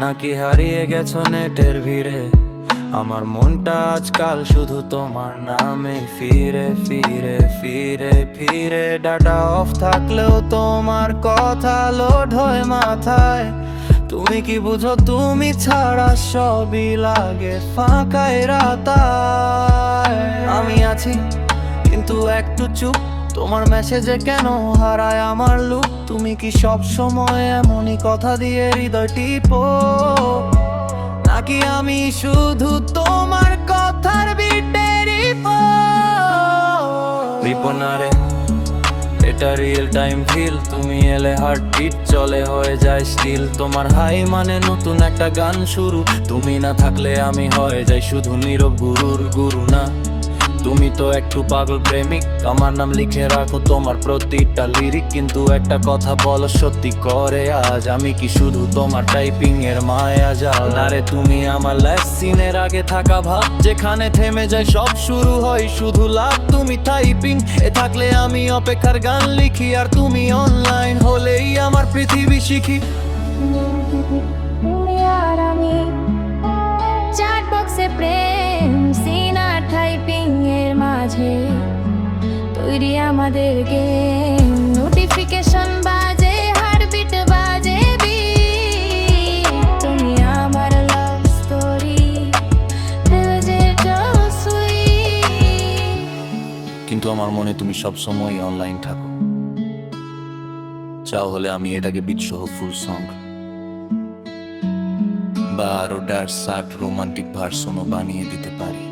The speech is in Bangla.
নাকি হারিয়ে গেছো নেটের ভিড়ে? আমার মনটা আজকাল শুধু তোমার নামে ফিরে ফিরে ফিরে ফিরে। ডাটা অফ থাকলেও তোমার কথা লোড হয় মাথায়। তুমি কি বুঝো, তুমি ছাড়া সবই লাগে ফাঁকায় রাতায়। আমি আছি কিন্তু একটু চুপ, তোমার মেসেজে কেন হারায় আমার লুক? তুমি কি সব সময় এমনই কথা দিয়ে হৃদয় টিপো, নাকি আমি শুধু তোমার কথার বিটে রিপনারে? এটা রিয়েল টাইম ফিল, তুমি এলে হার্ট বিট চলে হয়ে যায় স্টিল। তোমার হাই মানে নতুন একটা গান শুরু, তুমি না থাকলে আমি হয়ে যাই শুধু নীরব গুরুর গুরু না। তুমি তো একটু পাগল প্রেমিক, আমার নাম লিখে রাখো তোমার প্রতিটা লিরিক। কিন্তু একটা কথা বলো, সত্যি করে আজ আমি কি শুধু তোমার টাইপিং এর মায়া জাল? না রে, তুমি আমার লাস্ট সিনের আগে থাকা ভাব, যেখানে থেমে যায় সব শুরু হয় শুধু লাভ। তুমি টাইপিং এ থাকলে আমি অপেক্ষার গান লিখি, আর তুমি অনলাইন হলেই আমার পৃথিবী শিখি। তুমি আর আমি চ্যাট বক্সে প্রেম সিনা টাইপিং এর মাঝে তৈরি আমাদের গেম। নোটিফিকেশন বাজে, হার্টবিট বাজে beat। তুমি আমার লাভ স্টোরি, কিন্তু আমার মনে তুমি সবসময় অনলাইন থাকো। চাও হলে আমি এটাকে বিট সহ ফুল সং বা আরো 60 রোমান্টিক ভার্সনও বানিয়ে দিতে পারি।